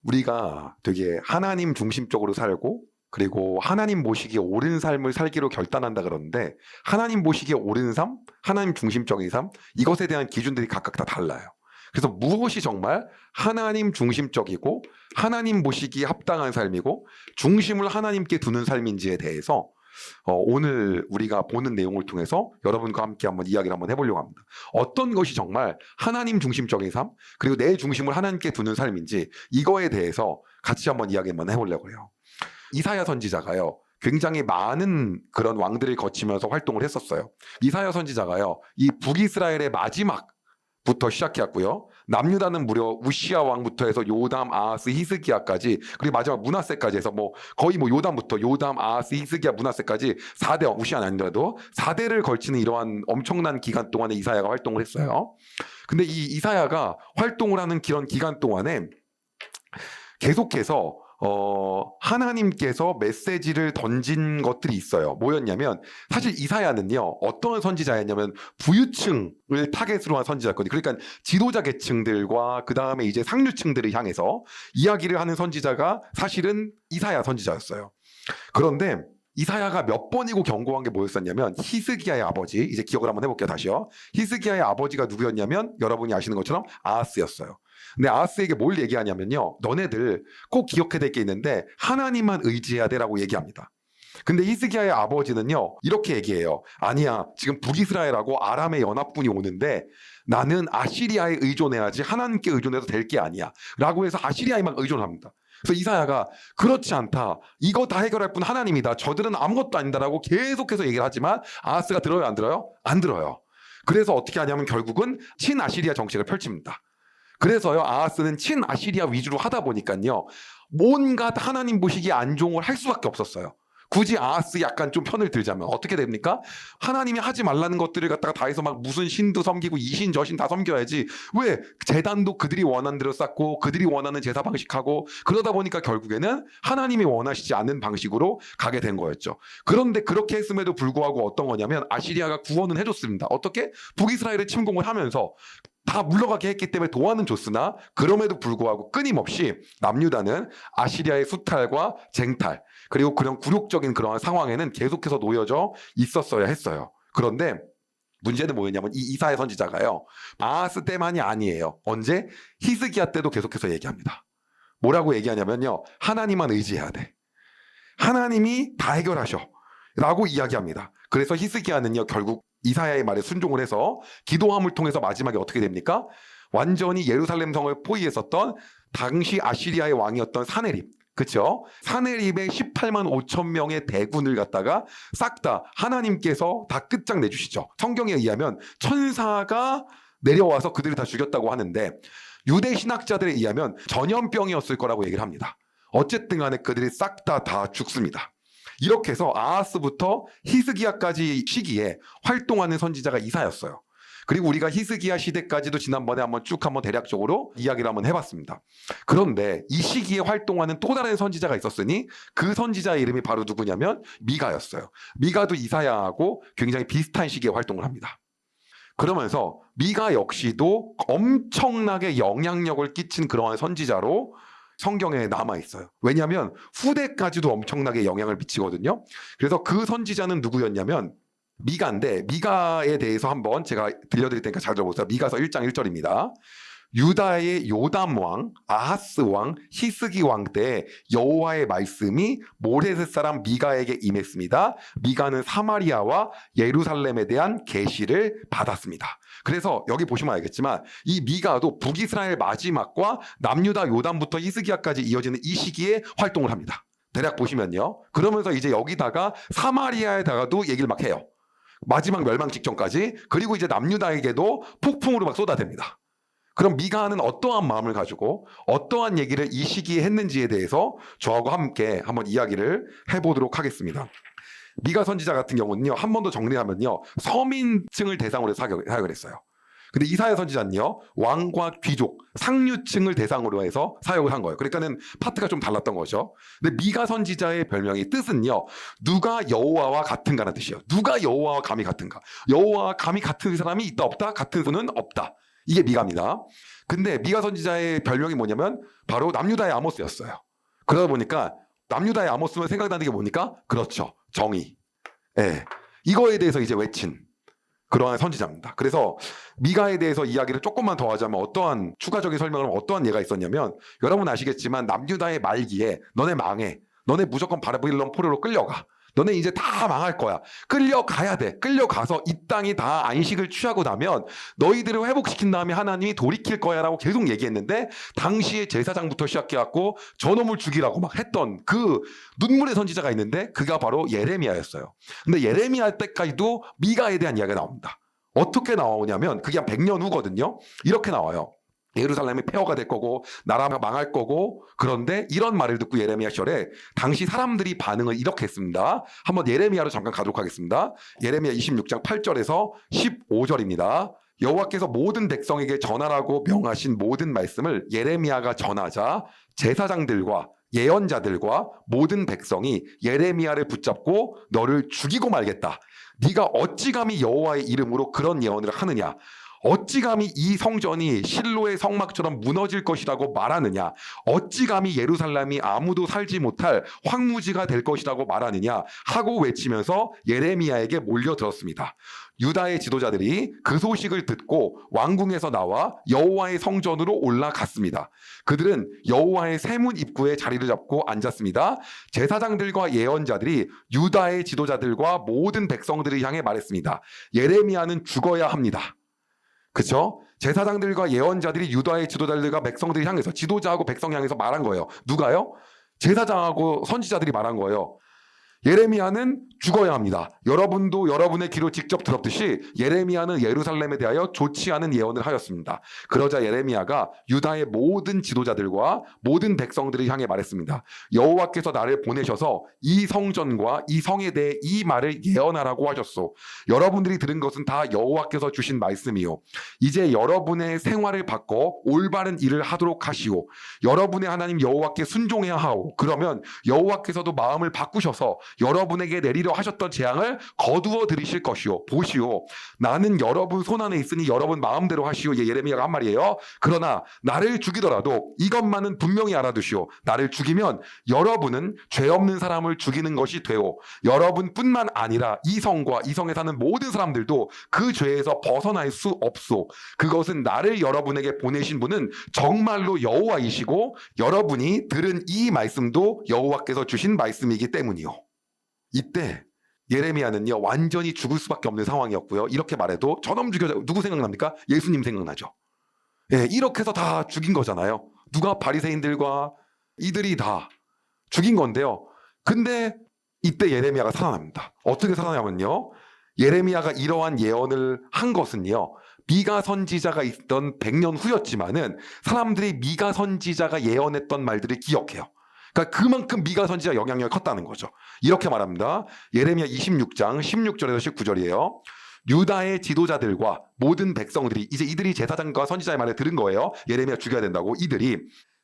우리가 되게 하나님 중심적으로 살고 그리고 하나님 보시기에 옳은 삶을 살기로 결단한다 그러는데 하나님 보시기에 옳은 삶, 하나님 중심적인 삶 이것에 대한 기준들이 각각 다 달라요. 그래서 무엇이 정말 하나님 중심적이고 하나님 보시기에 합당한 삶이고 중심을 하나님께 두는 삶인지에 대해서 오늘 우리가 보는 내용을 통해서 여러분과 함께 한번 이야기를 한번 해보려고 합니다. 어떤 것이 정말 하나님 중심적인 삶 그리고 내 중심을 하나님께 두는 삶인지 이거에 대해서 같이 한번 이야기 한번 해보려고 해요. 이사야 선지자가요. 굉장히 많은 그런 왕들을 거치면서 활동을 했었어요. 이사야 선지자가요. 이 북이스라엘의 마지막부터 시작해왔고요. 남유다는 무려 우시야 왕부터 해서 요담, 아하스, 히스기야까지 그리고 마지막 므낫세까지 해서 거의 요담부터 요담, 아하스, 히스기야, 므낫세까지 4대 우시야는 아니더라도 4대를 걸치는 이러한 엄청난 기간 동안에 이사야가 활동을 했어요. 근데 이 이사야가 활동을 하는 그런 기간 동안에 계속해서 하나님께서 메시지를 던진 것들이 있어요. 뭐였냐면 사실 이사야는요. 어떤 선지자였냐면 부유층을 타겟으로 한 선지자였거든요. 그러니까 지도자 계층들과 그 다음에 이제 상류층들을 향해서 이야기를 하는 선지자가 사실은 이사야 선지자였어요. 그런데 이사야가 몇 번이고 경고한 게 뭐였었냐면 히스기야의 아버지, 이제 기억을 한번 해볼게요. 다시요. 히스기야의 아버지가 누구였냐면 여러분이 아시는 것처럼 아하스였어요. 근데 아하스에게 뭘 얘기하냐면요. 너네들 꼭 기억해야 될 게 있는데 하나님만 의지해야 돼라고 얘기합니다. 근데 히스기야의 아버지는요. 이렇게 얘기해요. 아니야. 지금 북이스라엘하고 아람의 연합군이 오는데 나는 아시리아에 의존해야지 하나님께 의존해도 될 게 아니야. 라고 해서 아시리아에만 의존합니다. 그래서 이사야가 그렇지 않다. 이거 다 해결할 분 하나님이다. 저들은 아무것도 아니다라고 계속해서 얘기를 하지만 아하스가 들어요? 안 들어요? 안 들어요. 그래서 어떻게 하냐면 결국은 친아시리아 정책을 펼칩니다. 그래서요 아하스는 친아시리아 위주로 하다 보니까요 뭔가 하나님 보시기에 안종을 할 수밖에 없었어요. 굳이 아하스 약간 좀 편을 들자면 어떻게 됩니까? 하나님이 하지 말라는 것들을 갖다가 다 해서 막 무슨 신도 섬기고 이신 저신 다 섬겨야지 왜 제단도 그들이 원하는 대로 쌓고 그들이 원하는 제사 방식하고 그러다 보니까 결국에는 하나님이 원하시지 않는 방식으로 가게 된 거였죠. 그런데 그렇게 했음에도 불구하고 어떤 거냐면 아시리아가 구원은 해줬습니다. 어떻게? 북이스라엘을 침공을 하면서 다 물러가게 했기 때문에 도와는 줬으나 그럼에도 불구하고 끊임없이 남유다는 아시리아의 수탈과 쟁탈 그리고 그런 굴욕적인 그러한 상황에는 계속해서 놓여져 있었어야 했어요. 그런데 문제는 뭐였냐면 이 이사야 선지자가요. 아하스 때만이 아니에요. 언제? 히스기야 때도 계속해서 얘기합니다. 뭐라고 얘기하냐면요. 하나님만 의지해야 돼. 하나님이 다 해결하셔. 라고 이야기합니다. 그래서 히스기야는요. 결국 이사야의 말에 순종을 해서 기도함을 통해서 마지막에 어떻게 됩니까? 완전히 예루살렘 성을 포위했었던 당시 아시리아의 왕이었던 사네립. 그렇죠? 사네립의 18만 5천 명의 대군을 갖다가 싹 다 하나님께서 다 끝장내주시죠. 성경에 의하면 천사가 내려와서 그들을 다 죽였다고 하는데 유대 신학자들에 의하면 전염병이었을 거라고 얘기를 합니다. 어쨌든 간에 그들이 싹 다 죽습니다. 이렇게 해서 아하스부터 히스기야까지 시기에 활동하는 선지자가 이사야였어요. 그리고 우리가 히스기야 시대까지도 지난번에 한번 대략적으로 이야기를 한번 해봤습니다. 그런데 이 시기에 활동하는 또 다른 선지자가 있었으니 그 선지자의 이름이 바로 누구냐면 미가였어요. 미가도 이사야하고 굉장히 비슷한 시기에 활동을 합니다. 그러면서 미가 역시도 엄청나게 영향력을 끼친 그러한 선지자로 성경에 남아있어요. 왜냐하면 후대까지도 엄청나게 영향을 미치거든요. 그래서 그 선지자는 누구였냐면 미가인데 미가에 대해서 한번 제가 들려드릴 테니까 잘 들어보세요. 미가서 1장 1절입니다. 유다의 요담 왕, 아하스 왕, 히스기 왕 때 여호와의 말씀이 모레셋 사람 미가에게 임했습니다. 미가는 사마리아와 예루살렘에 대한 계시를 받았습니다. 그래서 여기 보시면 알겠지만 이 미가도 북이스라엘 마지막과 남유다 요담부터 히스기야까지 이어지는 이 시기에 활동을 합니다. 대략 보시면요. 그러면서 이제 여기다가 사마리아에다가도 얘기를 막 해요. 마지막 멸망 직전까지. 그리고 이제 남유다에게도 폭풍으로 막 쏟아댑니다. 그럼 미가는 어떠한 마음을 가지고 어떠한 얘기를 이 시기에 했는지에 대해서 저하고 함께 한번 이야기를 해보도록 하겠습니다. 미가 선지자 같은 경우는요. 한 번 더 정리하면요. 서민층을 대상으로 사역을 했어요. 근데 이사야 선지자는요. 왕과 귀족, 상류층을 대상으로 해서 사역을 한 거예요. 그러니까는 파트가 좀 달랐던 거죠. 근데 미가 선지자의 별명의 뜻은요. 누가 여호와와 같은가라는 뜻이에요. 누가 여호와와 감히 같은가. 여호와와 감히 같은 사람이 있다 없다? 같은 분은 없다. 이게 미가입니다. 근데 미가 선지자의 별명이 뭐냐면 바로 남유다의 아모스였어요. 그러다 보니까 남유다의 아모스면 생각나는 게 뭡니까? 그렇죠. 정의. 예. 이거에 대해서 이제 외친 그러한 선지자입니다. 그래서 미가에 대해서 이야기를 조금만 더 하자면 어떠한 추가적인 설명을 하면 어떠한 예가 있었냐면 여러분 아시겠지만 남유다의 말기에 너네 망해. 너네 무조건 바벨론 포로로 끌려가. 너네 이제 다 망할 거야. 끌려가야 돼. 끌려가서 이 땅이 다 안식을 취하고 나면 너희들을 회복시킨 다음에 하나님이 돌이킬 거야 라고 계속 얘기했는데 당시에 제사장부터 시작해갖고 저놈을 죽이라고 막 했던 그 눈물의 선지자가 있는데 그가 바로 예레미야였어요. 근데 예레미야 때까지도 미가에 대한 이야기가 나옵니다. 어떻게 나오냐면 그게 한 100년 후거든요. 이렇게 나와요. 예루살렘이 폐허가 될 거고 나라가 망할 거고 그런데 이런 말을 듣고 예레미야 시절에 당시 사람들이 반응을 이렇게 했습니다. 한번 예레미야로 잠깐 가도록 하겠습니다. 예레미야 26장 8절에서 15절입니다. 여호와께서 모든 백성에게 전하라고 명하신 모든 말씀을 예레미야가 전하자 제사장들과 예언자들과 모든 백성이 예레미야를 붙잡고 너를 죽이고 말겠다. 네가 어찌 감히 여호와의 이름으로 그런 예언을 하느냐. 어찌 감히 이 성전이 실로의 성막처럼 무너질 것이라고 말하느냐. 어찌 감히 예루살렘이 아무도 살지 못할 황무지가 될 것이라고 말하느냐 하고 외치면서 예레미야에게 몰려들었습니다. 유다의 지도자들이 그 소식을 듣고 왕궁에서 나와 여호와의 성전으로 올라갔습니다. 그들은 여호와의 세문 입구에 자리를 잡고 앉았습니다. 제사장들과 예언자들이 유다의 지도자들과 모든 백성들을 향해 말했습니다. 예레미야는 죽어야 합니다. 그렇죠? 제사장들과 예언자들이 유다의 지도자들과 백성들을 향해서 지도자하고 백성 향해서 말한 거예요. 누가요? 제사장하고 선지자들이 말한 거예요. 예레미야는 죽어야 합니다. 여러분도 여러분의 귀로 직접 들었듯이 예레미야는 예루살렘에 대하여 좋지 않은 예언을 하였습니다. 그러자 예레미야가 유다의 모든 지도자들과 모든 백성들을 향해 말했습니다. 여호와께서 나를 보내셔서 이 성전과 이 성에 대해 이 말을 예언하라고 하셨소. 여러분들이 들은 것은 다 여호와께서 주신 말씀이요. 이제 여러분의 생활을 바꿔 올바른 일을 하도록 하시오. 여러분의 하나님 여호와께 순종해야 하오. 그러면 여호와께서도 마음을 바꾸셔서 여러분에게 내리려 하셨던 재앙을 거두어 들이실 것이요. 보시오. 나는 여러분 손안에 있으니 여러분 마음대로 하시오. 예레미야가 한 말이에요. 그러나 나를 죽이더라도 이것만은 분명히 알아두시오. 나를 죽이면 여러분은 죄 없는 사람을 죽이는 것이 되오. 여러분뿐만 아니라 이 성과 이 성에 사는 모든 사람들도 그 죄에서 벗어날 수 없소. 그것은 나를 여러분에게 보내신 분은 정말로 여호와이시고 여러분이 들은 이 말씀도 여호와께서 주신 말씀이기 때문이요. 이때 예레미야는요 완전히 죽을 수밖에 없는 상황이었고요. 이렇게 말해도 저놈 죽여자 누구 생각납니까? 예수님 생각나죠. 예, 이렇게 해서 다 죽인 거잖아요. 누가 바리새인들과 이들이 다 죽인 건데요. 근데 이때 예레미야가 살아납니다. 어떻게 살아나면요. 예레미야가 이러한 예언을 한 것은요. 미가 선지자가 있던 100년 후였지만은 사람들이 미가 선지자가 예언했던 말들을 기억해요. 그러니까 그만큼 미가 선지자 영향력이 컸다는 거죠. 이렇게 말합니다. 예레미야 26장 16절에서 19절이에요. 유다의 지도자들과 모든 백성들이 이제 이들이 제사장과 선지자의 말을 들은 거예요. 예레미야 죽여야 된다고. 이들이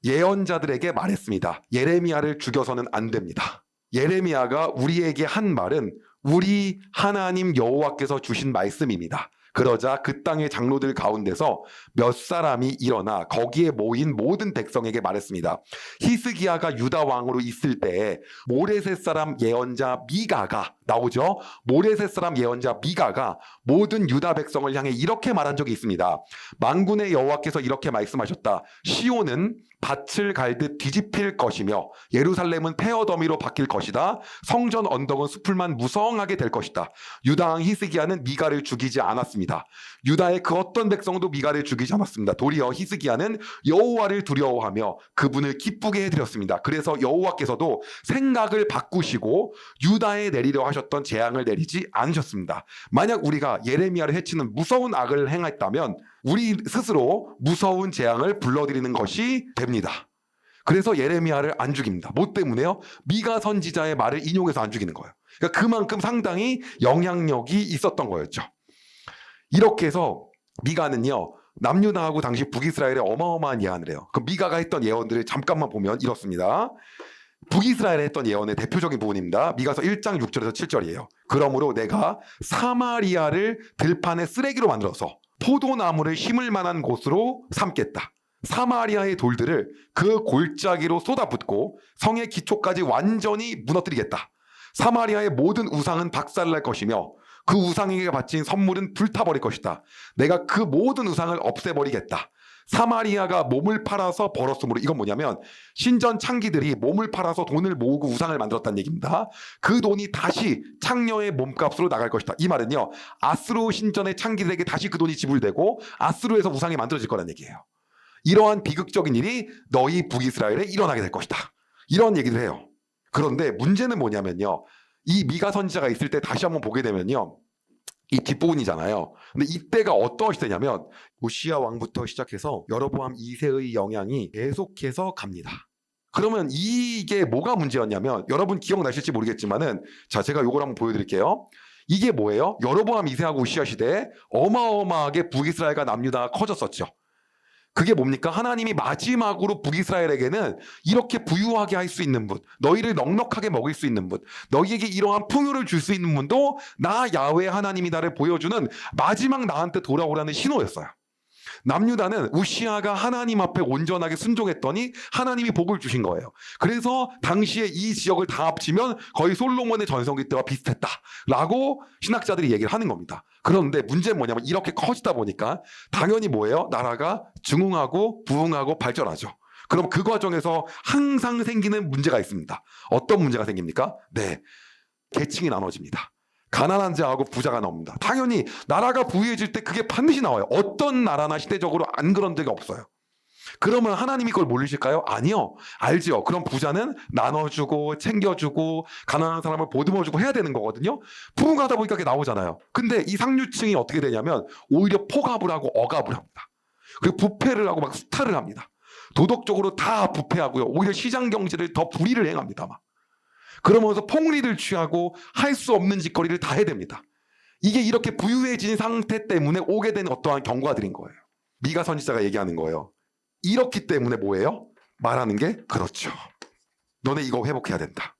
예언자들에게 말했습니다. 예레미야를 죽여서는 안 됩니다. 예레미야가 우리에게 한 말은 우리 하나님 여호와께서 주신 말씀입니다. 그러자 그 땅의 장로들 가운데서 몇 사람이 일어나 거기에 모인 모든 백성에게 말했습니다. 히스기야가 유다 왕으로 있을 때에 모레셋 사람 예언자 미가가 나오죠. 모레셋 사람 예언자 미가가 모든 유다 백성을 향해 이렇게 말한 적이 있습니다. 만군의 여호와께서 이렇게 말씀하셨다. 시온은 밭을 갈듯 뒤집힐 것이며 예루살렘은 폐허 더미로 바뀔 것이다. 성전 언덕은 수풀만 무성하게 될 것이다. 유다 왕 히스기야는 미가를 죽이지 않았습니다. 유다의 그 어떤 백성도 미가를 죽이지 않았습니다. 도리어 히스기야는 여호와를 두려워하며 그분을 기쁘게 해드렸습니다. 그래서 여호와께서도 생각을 바꾸시고 유다에 내리려 하셨던 재앙을 내리지 않으셨습니다. 만약 우리가 예레미야를 해치는 무서운 악을 행했다면 우리 스스로 무서운 재앙을 불러들이는 것이 됩니다. 그래서 예레미야를 안 죽입니다. 뭐 때문에요? 미가 선지자의 말을 인용해서 안 죽이는 거예요. 그러니까 그만큼 상당히 영향력이 있었던 거였죠. 이렇게 해서 미가는요 남유다하고 당시 북이스라엘에 어마어마한 예언을 해요. 그 미가가 했던 예언들을 잠깐만 보면 이렇습니다. 북이스라엘에 했던 예언의 대표적인 부분입니다. 미가서 1장 6절에서 7절이에요. 그러므로 내가 사마리아를 들판의 쓰레기로 만들어서 포도나무를 심을 만한 곳으로 삼겠다. 사마리아의 돌들을 그 골짜기로 쏟아붓고 성의 기초까지 완전히 무너뜨리겠다. 사마리아의 모든 우상은 박살날 것이며 그 우상에게 바친 선물은 불타버릴 것이다. 내가 그 모든 우상을 없애버리겠다. 사마리아가 몸을 팔아서 벌었으므로, 이건 뭐냐면 신전 창기들이 몸을 팔아서 돈을 모으고 우상을 만들었다는 얘기입니다. 그 돈이 다시 창녀의 몸값으로 나갈 것이다. 이 말은요, 아스루 신전의 창기들에게 다시 그 돈이 지불되고 아스루에서 우상이 만들어질 거라는 얘기예요. 이러한 비극적인 일이 너희 북이스라엘에 일어나게 될 것이다. 이런 얘기를 해요. 그런데 문제는 뭐냐면요, 이 미가 선지자가 있을 때 다시 한번 보게 되면요, 이 뒷부분이잖아요. 근데 이때가 어떤 시대냐면 우시야 왕부터 시작해서 여로보암 2세의 영향이 계속해서 갑니다. 그러면 이게 뭐가 문제였냐면, 여러분 기억나실지 모르겠지만은, 자, 제가 요걸 한번 보여드릴게요. 이게 뭐예요? 여로보암 2세하고 우시야 시대에 어마어마하게 북이스라엘과 남유다가 커졌었죠. 그게 뭡니까? 하나님이 마지막으로 북이스라엘에게는 이렇게 부유하게 할 수 있는 분, 너희를 넉넉하게 먹일 수 있는 분, 너희에게 이러한 풍요를 줄 수 있는 분도 나 야훼 하나님이 나를 보여주는 마지막 나한테 돌아오라는 신호였어요. 남유다는 우시아가 하나님 앞에 온전하게 순종했더니 하나님이 복을 주신 거예요. 그래서 당시에 이 지역을 다 합치면 거의 솔로몬의 전성기 때와 비슷했다라고 신학자들이 얘기를 하는 겁니다. 그런데 문제는 뭐냐면 이렇게 커지다 보니까 당연히 뭐예요? 나라가 증흥하고 부흥하고 발전하죠. 그럼 그 과정에서 항상 생기는 문제가 있습니다. 어떤 문제가 생깁니까? 네, 계층이 나눠집니다. 가난한 자하고 부자가 나옵니다. 당연히 나라가 부유해질 때 그게 반드시 나와요. 어떤 나라나 시대적으로 안 그런 적이 없어요. 그러면 하나님이 그걸 모르실까요? 아니요. 알죠. 그럼 부자는 나눠주고 챙겨주고 가난한 사람을 보듬어주고 해야 되는 거거든요. 부흥하다 보니까 그게 나오잖아요. 근데 이 상류층이 어떻게 되냐면 오히려 포갑을 하고 억압을 합니다. 그리고 부패를 하고 막 수탈을 합니다. 도덕적으로 다 부패하고요. 오히려 시장 경제를 더 불의를 행합니다. 막. 그러면서 폭리를 취하고 할 수 없는 짓거리를 다 해야 됩니다. 이게 이렇게 부유해진 상태 때문에 오게 된 어떠한 경과들인 거예요. 미가 선지자가 얘기하는 거예요. 이렇기 때문에 뭐예요? 말하는 게 그렇죠. 너네 이거 회복해야 된다.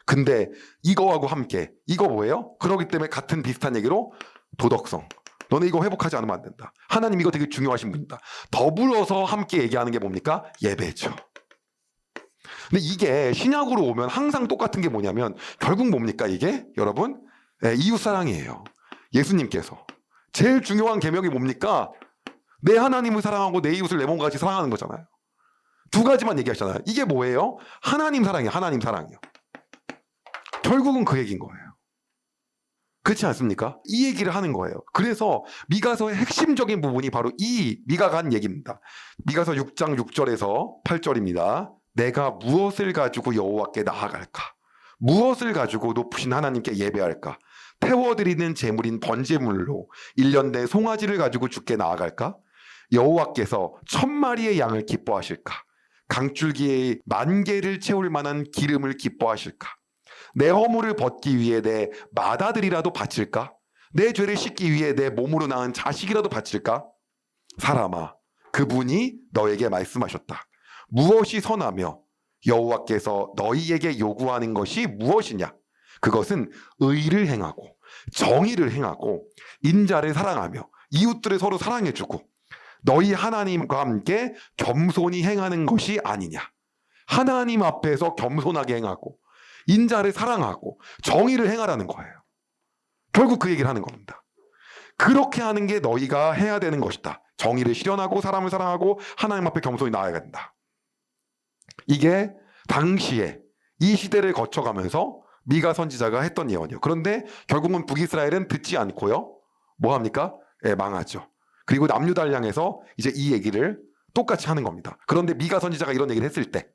근데 이거하고 함께 이거 뭐예요? 그러기 때문에 같은 비슷한 얘기로 도덕성. 너네 이거 회복하지 않으면 안 된다. 하나님 이거 되게 중요하신 분이다. 더불어서 함께 얘기하는 게 뭡니까? 예배죠. 근데 이게 신약으로 오면 항상 똑같은 게 뭐냐면 결국 뭡니까 이게? 여러분, 이웃사랑이에요. 예수님께서 제일 중요한 계명이 뭡니까? 내 하나님을 사랑하고 내 이웃을 내 몸과 같이 사랑하는 거잖아요. 두 가지만 얘기하시잖아요. 이게 뭐예요? 하나님 사랑이에요. 하나님 사랑이요. 결국은 그 얘기인 거예요. 그렇지 않습니까? 이 얘기를 하는 거예요. 그래서 미가서의 핵심적인 부분이 바로 이 미가가 한 얘기입니다. 미가서 6장 6절에서 8절입니다. 내가 무엇을 가지고 여호와께 나아갈까? 무엇을 가지고 높으신 하나님께 예배할까? 태워드리는 제물인 번제물로 1년 내 송아지를 가지고 주께 나아갈까? 여호와께서 1000마리의 양을 기뻐하실까? 강줄기에 10,000개를 채울 만한 기름을 기뻐하실까? 내 허물을 벗기 위해 내 맏아들이라도 바칠까? 내 죄를 씻기 위해 내 몸으로 낳은 자식이라도 바칠까? 사람아, 그분이 너에게 말씀하셨다. 무엇이 선하며 여호와께서 너희에게 요구하는 것이 무엇이냐? 그것은 의를 행하고 정의를 행하고 인자를 사랑하며 이웃들을 서로 사랑해주고 너희 하나님과 함께 겸손히 행하는 것이 아니냐? 하나님 앞에서 겸손하게 행하고 인자를 사랑하고 정의를 행하라는 거예요. 결국 그 얘기를 하는 겁니다. 그렇게 하는 게 너희가 해야 되는 것이다. 정의를 실현하고 사람을 사랑하고 하나님 앞에 겸손히 나아야 된다. 이게 당시에 이 시대를 거쳐가면서 미가 선지자가 했던 예언이에요. 그런데 결국은 북이스라엘은 듣지 않고요. 뭐 합니까? 망하죠. 그리고 남유다를 향해서 이제 이 얘기를 똑같이 하는 겁니다. 그런데 미가 선지자가 이런 얘기를 했을 때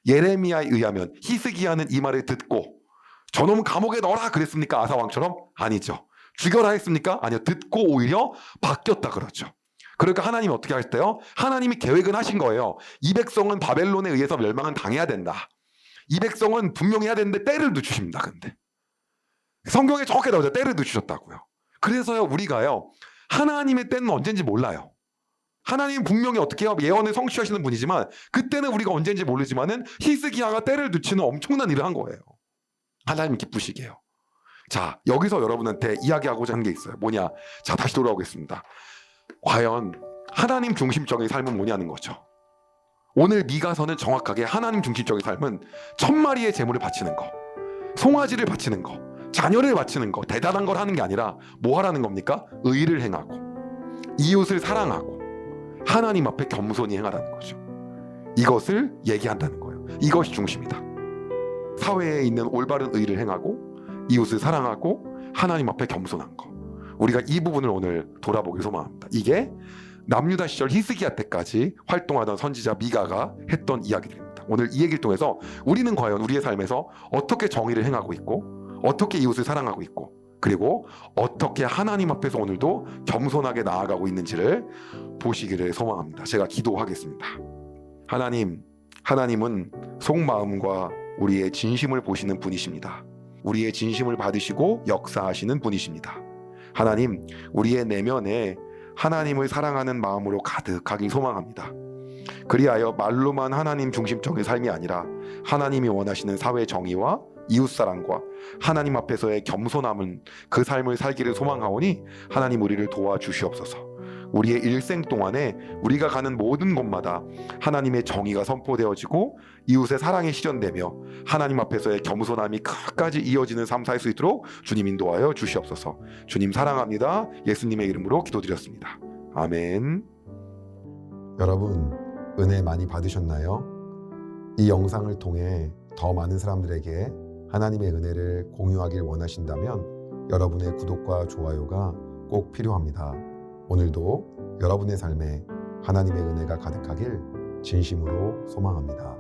예레미야에 의하면 히스기야는 이 말을 듣고 저놈은 감옥에 넣어라 그랬습니까? 아사왕처럼? 아니죠. 죽여라 했습니까? 아니요. 듣고 오히려 바뀌었다 그러죠. 그러니까 하나님이 어떻게 하셨대요? 하나님이 계획은 하신 거예요. 이 백성은 바벨론에 의해서 멸망은 당해야 된다. 이 백성은 분명히 해야 되는데 때를 늦추십니다. 근데 성경에 정확히 나오죠. 때를 늦추셨다고요. 그래서요 우리가요 하나님의 때는 언젠지 몰라요. 하나님 분명히 어떻게 해요? 예언을 성취하시는 분이지만 그때는 우리가 언제인지 모르지만은 히스기야가 때를 늦추는 엄청난 일을 한 거예요. 하나님 기쁘시게요. 자, 여기서 여러분한테 이야기하고자 한 게 있어요. 뭐냐? 자, 다시 돌아오겠습니다. 과연 하나님 중심적인 삶은 뭐냐는 거죠. 오늘 미가서는 정확하게 하나님 중심적인 삶은 1000마리의 제물을 바치는 거, 송아지를 바치는 거, 자녀를 바치는 거, 대단한 걸 하는 게 아니라 뭐 하라는 겁니까? 의를 행하고 이웃을 사랑하고 하나님 앞에 겸손히 행하라는 거죠. 이것을 얘기한다는 거예요. 이것이 중심이다. 사회에 있는 올바른 의를 행하고 이웃을 사랑하고 하나님 앞에 겸손한 거. 우리가 이 부분을 오늘 돌아보길 소망합니다. 이게 남유다 시절 히스기야 때까지 활동하던 선지자 미가가 했던 이야기들입니다. 오늘 이 얘기를 통해서 우리는 과연 우리의 삶에서 어떻게 정의를 행하고 있고 어떻게 이웃을 사랑하고 있고 그리고 어떻게 하나님 앞에서 오늘도 겸손하게 나아가고 있는지를 보시기를 소망합니다. 제가 기도하겠습니다. 하나님은 속마음과 우리의 진심을 보시는 분이십니다. 우리의 진심을 받으시고 역사하시는 분이십니다. 하나님, 우리의 내면에 하나님을 사랑하는 마음으로 가득하길 소망합니다. 그리하여 말로만 하나님 중심적인 삶이 아니라 하나님이 원하시는 사회 정의와 이웃사랑과 하나님 앞에서의 겸손함은 그 삶을 살기를 소망하오니 하나님 우리를 도와주시옵소서. 우리의 일생 동안에 우리가 가는 모든 곳마다 하나님의 정의가 선포되어지고 이웃의 사랑이 실현되며 하나님 앞에서의 겸손함이 끝까지 이어지는 삶 살 수 있도록 주님 인도하여 주시옵소서. 주님 사랑합니다. 예수님의 이름으로 기도드렸습니다. 아멘. 여러분, 은혜 많이 받으셨나요? 이 영상을 통해 더 많은 사람들에게 하나님의 은혜를 공유하길 원하신다면 여러분의 구독과 좋아요가 꼭 필요합니다. 오늘도 여러분의 삶에 하나님의 은혜가 가득하길 진심으로 소망합니다.